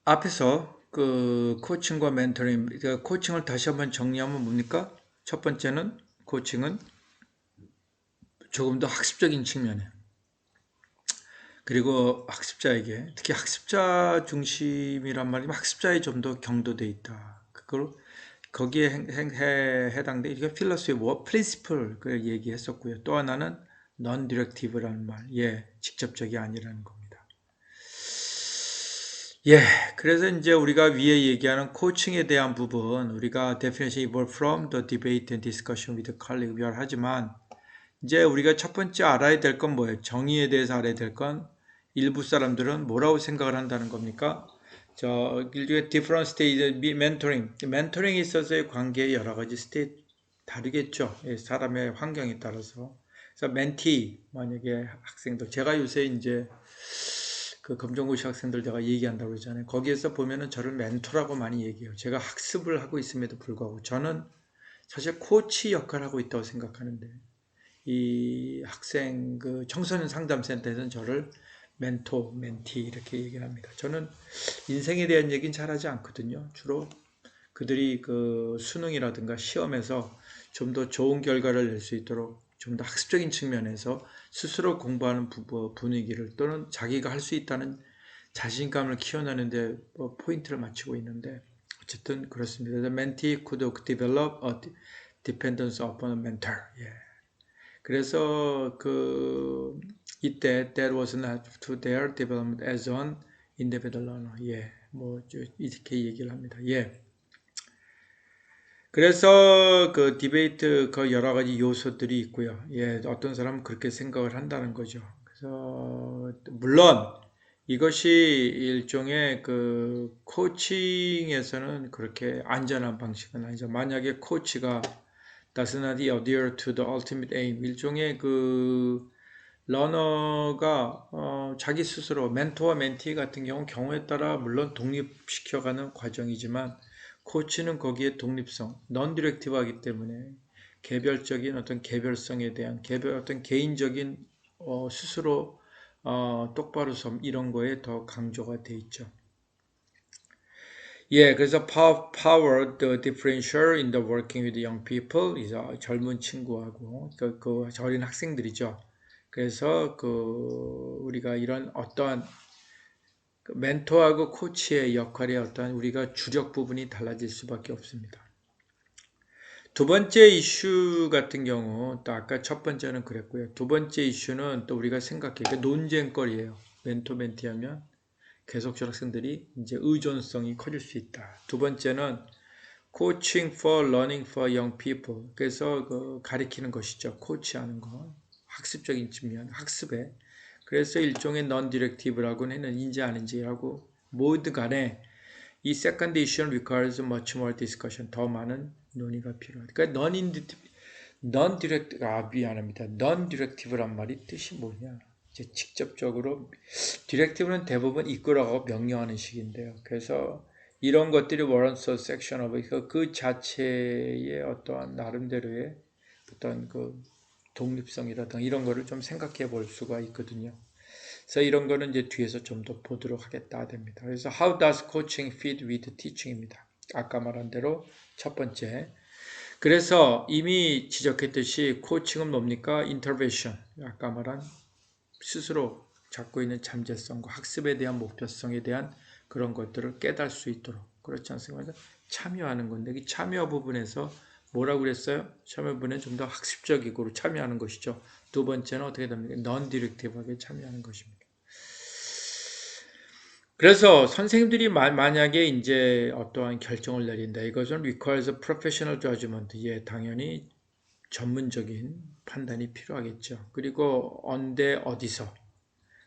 앞에서 그 코칭과 멘토링, 그 코칭을 다시 한번 정리하면 뭡니까? 첫 번째는 코칭은 조금 더 학습적인 측면에, 그리고 학습자에게, 특히 학습자 중심이란 말이면 학습자에 좀 더 경도돼 있다. 그걸 거기에 해당돼. 이게 필로소피, 뭐 프린시플 그 얘기했었고요. 또 하나는 non directive라는 말, 예, 직접적이 아니라는 겁니다. 예, 그래서 이제 우리가 위에 얘기하는 코칭에 대한 부분, 우리가 definition evolve from the debate and discussion with colleague 하지만, 이제 우리가 첫 번째 알아야 될 건 뭐예요? 정의에 대해서 알아야 될 건 일부 사람들은 뭐라고 생각을 한다는 겁니까? 일종의 different stage mentoring, 멘토링에 있어서의 관계의 여러 가지 스테이지 다르겠죠. 예, 사람의 환경에 따라서. 그래서 멘티, 만약에 학생들, 제가 요새 이제 그 검정고시 학생들 제가 얘기한다고 그러잖아요. 거기에서 보면은 저를 멘토라고 많이 얘기해요. 제가 학습을 하고 있음에도 불구하고 저는 사실 코치 역할을 하고 있다고 생각하는데 이 학생 그 청소년 상담센터에서는 저를 멘토, 멘티 이렇게 얘기를 합니다. 저는 인생에 대한 얘기는 잘하지 않거든요. 주로 그들이 그 수능이라든가 시험에서 좀 더 좋은 결과를 낼 수 있도록 좀 더 학습적인 측면에서 스스로 공부하는 분위기를 또는 자기가 할 수 있다는 자신감을 키워내는데 포인트를 맞추고 있는데 어쨌든 그렇습니다. The mentee could develop a dependence upon a mentor. 예. 그래서 그 이때 that was not to their development as an individual learner. 예. 뭐 이렇게 얘기를 합니다. 예. 그래서 그 디베이트 그 여러 가지 요소들이 있고요. 예, 어떤 사람은 그렇게 생각을 한다는 거죠. 그래서 물론 이것이 일종의 그 코칭에서는 그렇게 안전한 방식은 아니죠. 만약에 코치가 does not adhere to the ultimate aim, 일종의 그 러너가 자기 스스로 멘토와 멘티 같은 경우에 따라 물론 독립시켜가는 과정이지만 코치는 거기에 독립성, non 디렉티브하기 때문에 개별적인 어떤 개별성에 대한 어떤 개인적인 스스로 똑바로 섬 이런 거에 더 강조가 돼 있죠. 예, 그래서 power the differential in the working with young people 이제 젊은 친구하고 그 어린 학생들이죠. 그래서 그 우리가 이런 어떠한 그 멘토하고 코치의 역할의 어떠한 우리가 주력 부분이 달라질 수밖에 없습니다. 두 번째 이슈 같은 경우 또 아까 첫 번째는 그랬고요. 두 번째 이슈는 또 우리가 생각해 논쟁거리예요. 멘토 멘티 하면 계속적으로 학생들이 이제 의존성이 커질 수 있다. 두 번째는 coaching for learning for young people. 그래서 그 가리키는 것이죠. 코치하는 거. 학습적인 측면, 학습에. 그래서 일종의 non-directive라고는 했는지 아닌지라고 모두 간에 이 second issue requires much more discussion. 더 많은 논의가 필요하다. 그러니까 non-direct, 미안합니다. non-directive란 말이 뜻이 뭐냐. 이제 직접적으로 디렉티브는 대부분 이끌어가고 명령하는 식인데요. 그래서 이런 것들이 warrants a section of 그 자체의 어떠한 나름대로의 어떤 그 독립성이라든가 이런 거를 좀 생각해 볼 수가 있거든요. 그래서 이런 거는 이제 뒤에서 좀 더 보도록 하겠다 됩니다. 그래서 how does coaching fit with teaching입니다. 아까 말한 대로 첫 번째. 그래서 이미 지적했듯이 코칭은 뭡니까? intervention. 아까 말한 스스로 갖고 있는 잠재성과 학습에 대한 목표성에 대한 그런 것들을 깨달을 수 있도록 그렇지 않습니까? 참여하는 건데 이 참여 부분에서 뭐라고 그랬어요? 참여 부분에 좀 더 학습적이고 참여하는 것이죠. 두 번째는 어떻게 됩니까? non-directive하게 참여하는 것입니다. 그래서 선생님들이 만약에 이제 어떠한 결정을 내린다. 이것은 requires professional judgment. 예, 당연히 전문적인 판단이 필요하겠죠. 그리고 언제 어디서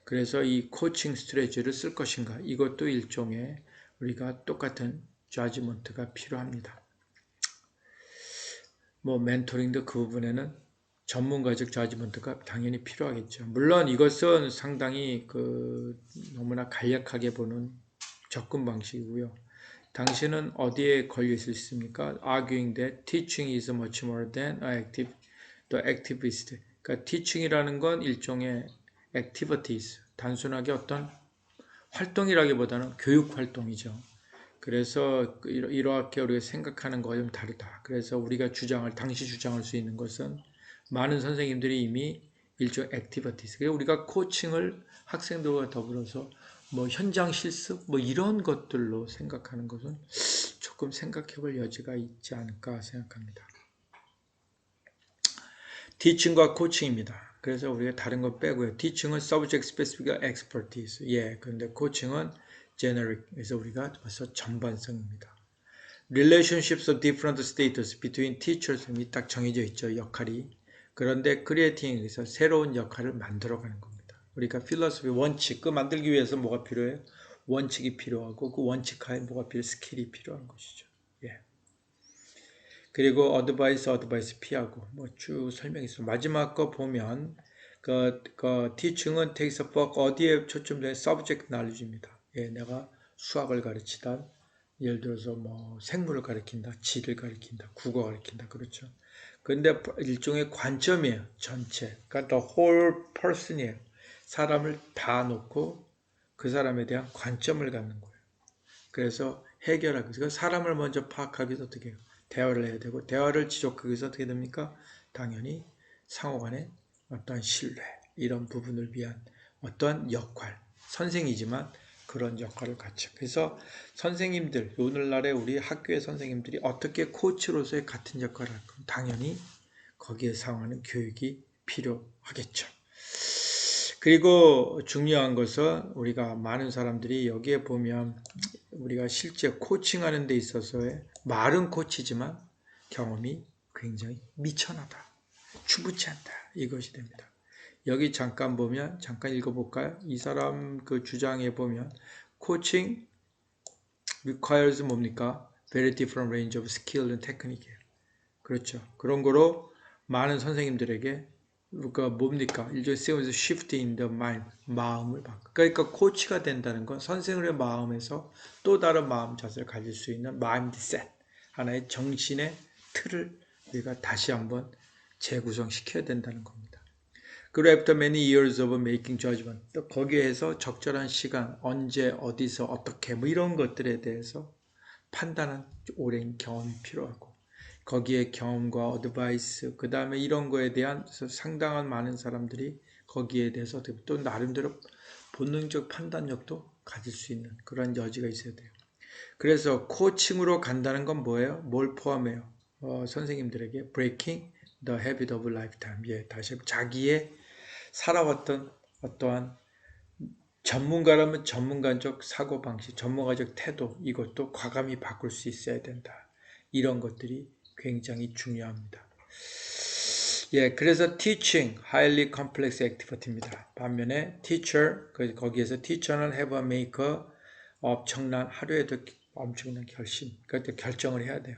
그래서 이 코칭 스트레지를 쓸 것인가 이것도 일종의 우리가 똑같은 저지먼트가 필요합니다. 뭐 멘토링도 그 부분에는 전문가적 저지먼트가 당연히 필요하겠죠. 물론 이것은 상당히 그 너무나 간략하게 보는 접근 방식이고요. 당신은 어디에 걸려 있습니까? Arguing that teaching is much more than active, the activist. 그러니까 teaching이라는 건 일종의 activities, 단순하게 어떤 활동이라기보다는 교육 활동이죠. 그래서 이렇게 우리가 생각하는 거와 좀 다르다. 그래서 우리가 당시 주장할 수 있는 것은 많은 선생님들이 이미 일종 액티비티스. 그래서 우리가 코칭을 학생들과 더불어서 뭐 현장 실습 뭐 이런 것들로 생각하는 것은 조금 생각해 볼 여지가 있지 않을까 생각합니다. 티칭과 코칭입니다. 그래서 우리가 다른 거 빼고요. 티칭은 subject specific expertise. 예, 그런데 코칭은 generic. 그래서 우리가 벌써 전반성입니다. relationships of different status between teachers. 딱 정해져 있죠. 역할이. 그런데 creating에서 새로운 역할을 만들어가는 겁니다. 우리가 philosophy 원칙, 그 만들기 위해서 뭐가 필요해요? 원칙이 필요하고 그 원칙 하에 뭐가 필요해요? 스킬이 필요한 것이죠. 예. 그리고 어드바이스 피하고 뭐 쭉 설명했어요. 마지막 거 보면 그 teaching은 takes a focus 어디에 초점된 subject knowledge입니다. 예, 내가 수학을 가르치다 예를 들어서 뭐 생물을 가르친다, 지를 가르친다, 국어 가르친다 그렇죠. 그런데 일종의 관점이에요. 전체. 그러니까 the whole person이에요. 사람을 다 놓고 그 사람에 대한 관점을 갖는 거예요. 그래서 해결하기 위해서 사람을 먼저 파악하기 위해서 어떻게 해요? 대화를 해야 되고 대화를 지속하기 위해서 어떻게 됩니까? 당연히 상호간의 어떠한 신뢰 이런 부분을 위한 어떠한 역할 선생이지만 그런 역할을 갖죠. 그래서 선생님들 오늘날의 우리 학교의 선생님들이 어떻게 코치로서의 같은 역할을 할까? 당연히 거기에 상응하는 교육이 필요하겠죠. 그리고 중요한 것은 우리가 많은 사람들이 여기에 보면 우리가 실제 코칭하는 데 있어서의 말은 코치지만 경험이 굉장히 미천하다. 추부치 않다. 이것이 됩니다. 여기 잠깐 보면 잠깐 읽어볼까요? 이 사람 그 주장에 보면 코칭 requires 뭡니까? Very different range of skill and technique. 그렇죠. 그런 거로 많은 선생님들에게 그 뭡니까? 일종의 세우면서 shift in the mind, 마음을 바꿔. 그러니까 코치가 된다는 건 선생님의 마음에서 또 다른 마음 자세를 가질 수 있는 mindset, 하나의 정신의 틀을 우리가 다시 한번 재구성시켜야 된다는 겁니다. 그리고 after many years of making judgment, 또 거기에서 적절한 시간, 언제, 어디서, 어떻게 뭐 이런 것들에 대해서 판단한 오랜 경험이 필요하고 거기에 경험과 어드바이스 그 다음에 이런 거에 대한 상당한 많은 사람들이 거기에 대해서 또 나름대로 본능적 판단력도 가질 수 있는 그런 여지가 있어야 돼요. 그래서 코칭으로 간다는 건 뭐예요? 뭘 포함해요? 선생님들에게 breaking the habit of lifetime. 예, 다시 자기의 살아왔던 어떠한 전문가라면 전문가적 사고방식, 전문가적 태도 이것도 과감히 바꿀 수 있어야 된다. 이런 것들이 굉장히 중요합니다. 예, 그래서 teaching, highly complex activity입니다. 반면에 teacher, 거기에서 teacher는 have a maker, 엄청난 하루에도 엄청난 결심, 그러니까 결정을 해야 돼요.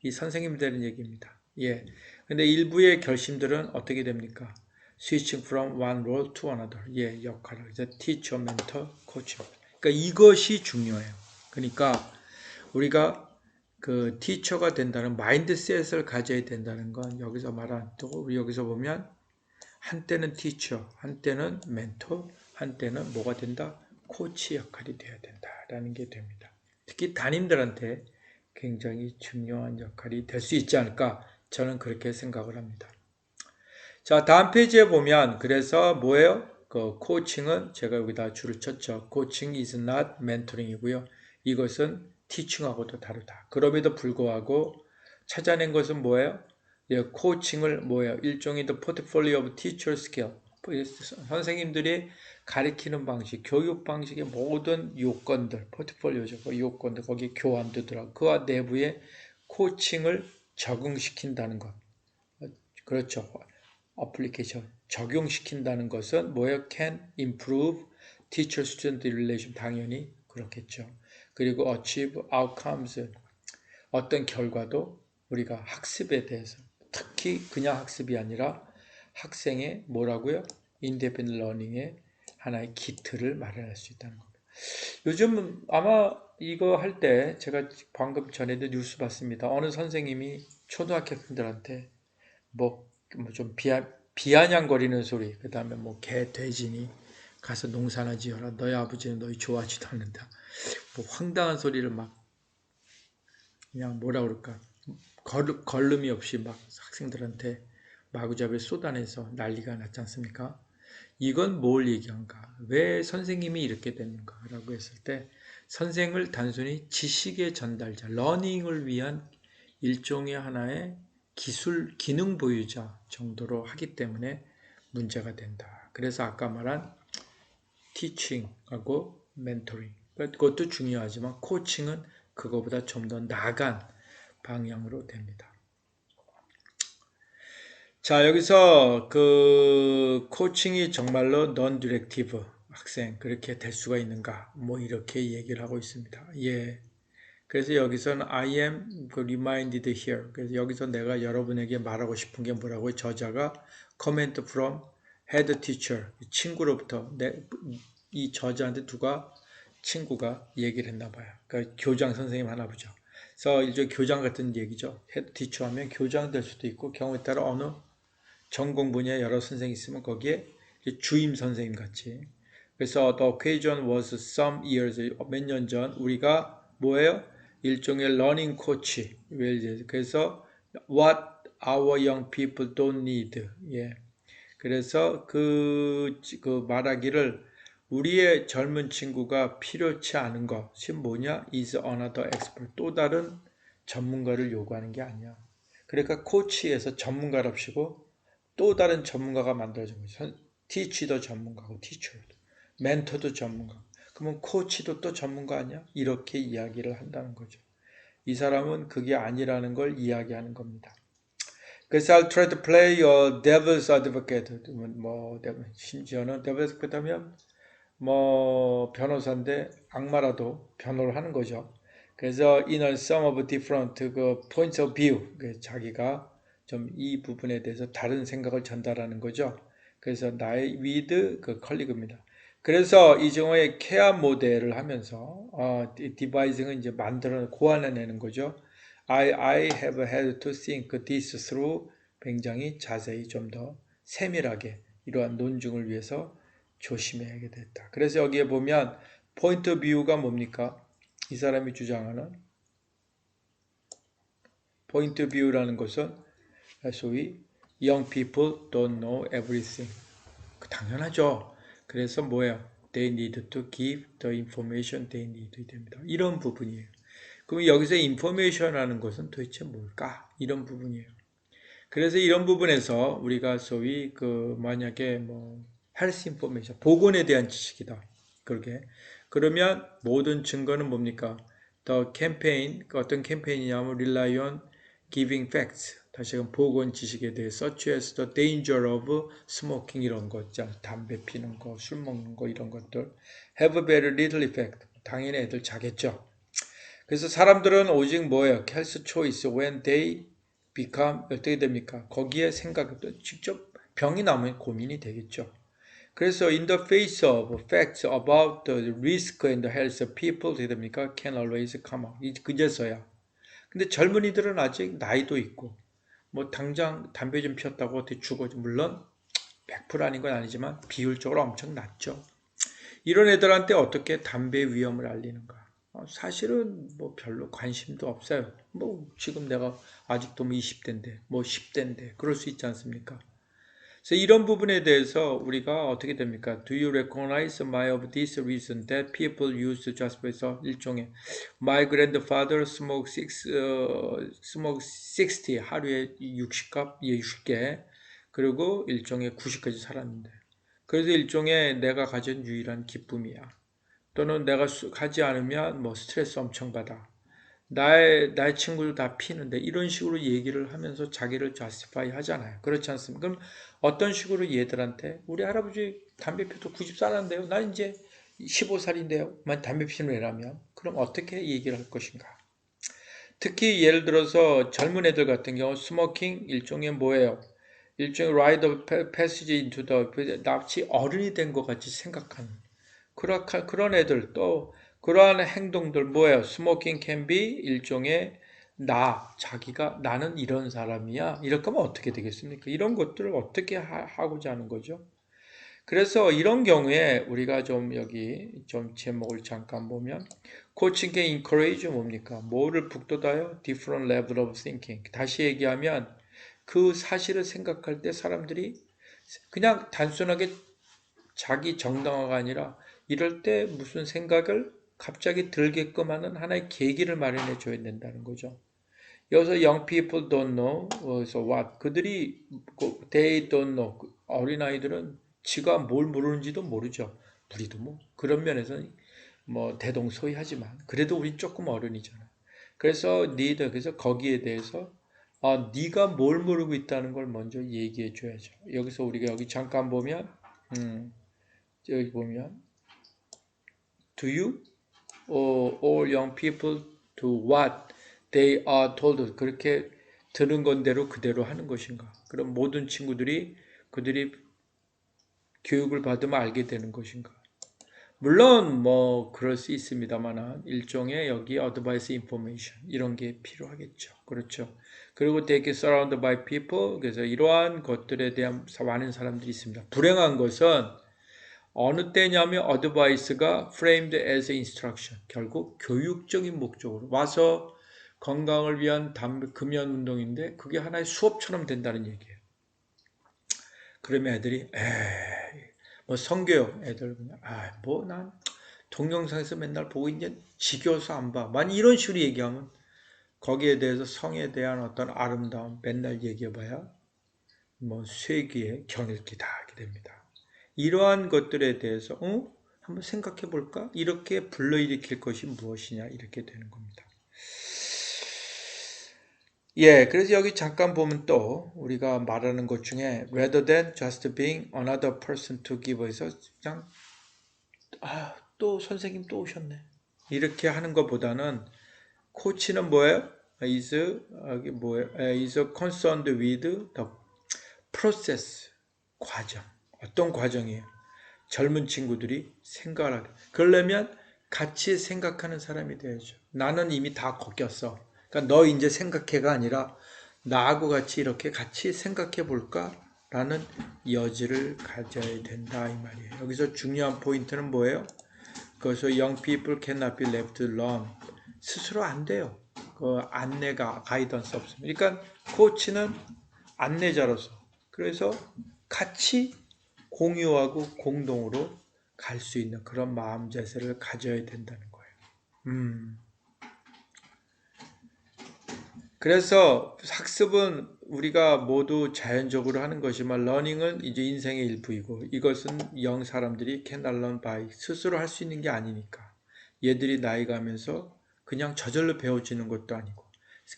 이 선생님들은 얘기입니다. 예, 근데 일부의 결심들은 어떻게 됩니까? Switching from one role to another. 예, 역할을. 그래서 teacher, mentor, coach. 그러니까 이것이 중요해요. 그러니까 우리가 그 티처가 된다는 마인드셋을 가져야 된다는 건 여기서 말한 또 여기서 보면 한때는 티처, 한때는 멘토, 한때는 뭐가 된다? 코치 역할이 되어야 된다라는 게 됩니다. 특히 담임들한테 굉장히 중요한 역할이 될 수 있지 않을까? 저는 그렇게 생각을 합니다. 자, 다음 페이지에 보면 그래서 뭐예요? 그 코칭은 제가 여기다 줄을 쳤죠. 코칭 is not mentoring이고요. 이것은 티칭하고도 다르다. 그럼에도 불구하고 찾아낸 것은 뭐예요? 예, 코칭을 뭐예요? 일종의 the portfolio of teacher skill. 선생님들이 가르치는 방식, 교육 방식의 모든 요건들, 포트폴리오죠. 그 요건들, 거기 교환도 들어가고 그와 내부에 코칭을 적응시킨다는 것. 그렇죠. 어플리케이션 적용시킨다는 것은 뭐예요? Can improve teacher-student relation 당연히 그렇겠죠. 그리고 achieve outcomes 어떤 결과도 우리가 학습에 대해서 특히 그냥 학습이 아니라 학생의 뭐라고요? independent learning의 하나의 기틀을 마련할 수 있다는 겁니다. 요즘 아마 이거 할 때 제가 방금 전에도 뉴스 봤습니다. 어느 선생님이 초등학생들한테 뭐 좀 비아냥거리는 소리, 그 다음에 뭐 개, 돼지니 가서 농사나 지어라. 너희 아버지는 너희 좋아하지도 않는다. 뭐 황당한 소리를 막 그냥 뭐라 그럴까 걸름이 없이 막 학생들한테 마구잡이를 쏟아내서 난리가 났지 않습니까? 이건 뭘 얘기한가? 왜 선생님이 이렇게 됐는가? 라고 했을 때 선생을 단순히 지식의 전달자, 러닝을 위한 일종의 하나의 기술, 기능 보유자 정도로 하기 때문에 문제가 된다. 그래서 아까 말한 티칭하고 멘토링, 그것도 중요하지만 코칭은 그거보다 좀 더 나아간 방향으로 됩니다. 자, 여기서 그 코칭이 정말로 non directive 학생 그렇게 될 수가 있는가? 뭐 이렇게 얘기를 하고 있습니다. 예. 그래서 여기서는 I am reminded here. 그래서 여기서 내가 여러분에게 말하고 싶은 게 뭐라고요? 저자가 comment from head teacher 친구로부터 이 저자한테 누가 친구가 얘기를 했나 봐요. 그러니까 교장 선생님 하나 보죠. 그래서 일종의 교장 같은 얘기죠. 헤드 티처 하면 교장 될 수도 있고 경우에 따라 어느 전공 분야에 여러 선생님이 있으면 거기에 주임 선생님 같이. 그래서 the occasion was some years 몇 년 전 우리가 뭐예요? 일종의 learning coach. 그래서 what our young people don't need. 예. 그래서 그 말하기를 우리의 젊은 친구가 필요치 않은 것이 뭐냐? is another expert. 또 다른 전문가를 요구하는 게 아니야. 그러니까 코치에서 전문가랍시고 또 다른 전문가가 만들어진 거죠. 티치도 전문가고 티처도 멘토도 전문가. 그러면 코치도 또 전문가 아니야? 이렇게 이야기를 한다는 거죠. 이 사람은 그게 아니라는 걸 이야기하는 겁니다. 그래서 I'll try to play a devil's advocate. 뭐 심지어는 devil's advocate 하면 뭐 변호사인데 악마라도 변호를 하는 거죠. 그래서 in a some of different 그 points of view 자기가 좀 이 부분에 대해서 다른 생각을 전달하는 거죠. 그래서 나의 with 그 컬리그입니다. 그래서 이 경우에 케어 모델을 하면서 디바이징은 이제 만들어 고안해내는 거죠. I have had to think this through 굉장히 자세히 좀 더 세밀하게 이러한 논증을 위해서 조심해야 됐다. 그래서 여기에 보면 포인트 뷰가 뭡니까? 이 사람이 주장하는 포인트 뷰라는 것은 소위 young people don't know everything. 당연하죠. 그래서 뭐예요? They need to give the information they need 됩니다. 이런 부분이에요. 그럼 여기서 information이라는 것은 도대체 뭘까? 이런 부분이에요. 그래서 이런 부분에서 우리가 소위 그 만약에 뭐 헬스 인포메이션 보건에 대한 지식이다. 그렇게 그러면 모든 증거는 뭡니까? The campaign 어떤 캠페인이냐면 rely on giving facts. 다시금 보건 지식에 대해 such as the danger of smoking 이런 거 있잖아. 담배 피는 거, 술 먹는 거 이런 것들 have very little effect. 당연히 애들 자겠죠. 그래서 사람들은 오직 뭐예요? 헬스 초이스 when they become 어떻게 됩니까? 거기에 생각 직접 병이 나면 고민이 되겠죠. 그래서 in the face of facts about the risk and the health of people 어떻게 됩니까? Can always come out. 그제서야. 근데 젊은이들은 아직 나이도 있고 뭐 당장 담배 좀 피웠다고 어떻게 죽어 물론 100% 아닌 건 아니지만 비율적으로 엄청 낮죠. 이런 애들한테 어떻게 담배 위험을 알리는가? 사실은 뭐 별로 관심도 없어요. 뭐 지금 내가 아직도 뭐 20대인데 뭐 10대인데 그럴 수 있지 않습니까? 그래서 이런 부분에 대해서 우리가 어떻게 됩니까? Do you recognize my of this reason that people use just for 일종의 my grandfather smoke 60 하루에 60갑 60개 그리고 일종의 90까지 살았는데 그래서 일종의 내가 가진 유일한 기쁨이야. 또는 내가 하지 않으면 뭐 스트레스 엄청 받아. 나의 친구들 다 피는데 이런 식으로 얘기를 하면서 자기를 자스티파이 하잖아요. 그렇지 않습니까? 그럼 어떤 식으로 얘들한테 우리 할아버지 담배 피워도 90살인데요. 난 이제 15살인데요. 만 담배 피는 애라면 그럼 어떻게 얘기를 할 것인가? 특히 예를 들어서 젊은 애들 같은 경우 스모킹 일종의 뭐예요? 일종의 rite of passage into the 납치 어른이 된 것 같이 생각하는 그런 애들 또 그러한 행동들 뭐예요? 스모킹 can be 일종의 자기가 나는 이런 사람이야. 이럴 거면 어떻게 되겠습니까? 이런 것들을 어떻게 하고자 하는 거죠? 그래서 이런 경우에 우리가 좀 여기 좀 제목을 잠깐 보면 코칭 can encourage 뭡니까? 뭐를 북돋아요? Different level of thinking. 다시 얘기하면 그 사실을 생각할 때 사람들이 그냥 단순하게 자기 정당화가 아니라 이럴 때 무슨 생각을 갑자기 들게끔 하는 하나의 계기를 마련해 줘야 된다는 거죠. 여기서 young people don't know, so what? 그들이 they don't know. 어린아이들은 지가 뭘 모르는지도 모르죠. 우리도 뭐 그런 면에서 뭐 대동소이하지만 그래도 우린 조금 어른이잖아. 그래서 need, 그래서 거기에 대해서 네가 뭘 모르고 있다는 걸 먼저 얘기해 줘야죠. 여기서 우리가 여기 잠깐 보면 여기 보면 do you all young people do what they are told 그렇게 들은 건대로 그대로 하는 것인가? 그럼 모든 친구들이 그들이 교육을 받으면 알게 되는 것인가? 물론 뭐 그럴 수 있습니다만 일종의 여기 advice information 이런 게 필요하겠죠. 그렇죠. 그리고 they get surrounded by people 그래서 이러한 것들에 대한 많은 사람들이 있습니다. 불행한 것은 어느 때냐면 advice가 framed as instruction 결국 교육적인 목적으로 와서 건강을 위한 금연 운동인데 그게 하나의 수업처럼 된다는 얘기예요. 그러면 애들이 뭐 성교육 애들 그냥 뭐 난 동영상에서 맨날 보고 있는 지겨워서 안 봐. 만 이런 식으로 얘기하면 거기에 대해서 성에 대한 어떤 아름다움 맨날 얘기해봐야 뭐 쇠기에 경읽기 다 하게 됩니다. 이러한 것들에 대해서 한번 생각해 볼까? 이렇게 불러일으킬 것이 무엇이냐 이렇게 되는 겁니다. 예, 그래서 여기 잠깐 보면 또 우리가 말하는 것 중에 rather than just being another person to give에서 그냥 또 선생님 또 오셨네. 이렇게 하는 것보다는 코치는 뭐예요? is concerned with the process 과정. 어떤 과정이에요? 젊은 친구들이 생각을 하게. 그러려면 같이 생각하는 사람이 되야죠. 나는 이미 다 걷겼어. 그러니까 너 이제 생각해가 아니라 나하고 같이 이렇게 같이 생각해 볼까? 라는 여지를 가져야 된다 이 말이에요. 여기서 중요한 포인트는 뭐예요? 그래서 young people cannot be left alone. 스스로 안 돼요. 그 안내가 가이던스 없습니다. 그러니까 코치는 안내자로서 그래서 같이 공유하고 공동으로 갈 수 있는 그런 마음 자세를 가져야 된다는 거예요. 그래서 학습은 우리가 모두 자연적으로 하는 것이지만 러닝은 이제 인생의 일부이고 이것은 영 사람들이 can learn by 스스로 할 수 있는 게 아니니까 얘들이 나이 가면서 그냥 저절로 배워지는 것도 아니고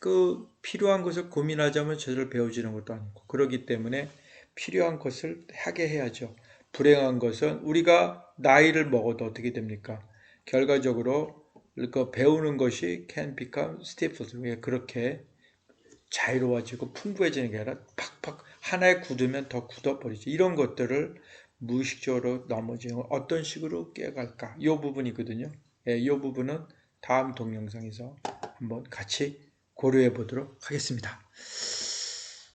그 필요한 것을 고민하자면 저절로 배워지는 것도 아니고 그렇기 때문에 필요한 것을 하게 해야죠. 불행한 것은 우리가 나이를 먹어도 어떻게 됩니까? 결과적으로 그 배우는 것이 can become stifled. 그렇게 자유로워지고 풍부해지는 게 아니라 팍팍 하나에 굳으면 더 굳어버리죠. 이런 것들을 무의식적으로 넘어지는 어떤 식으로 깨갈까? 이 부분이거든요. 이 부분은 다음 동영상에서 한번 같이 고려해 보도록 하겠습니다.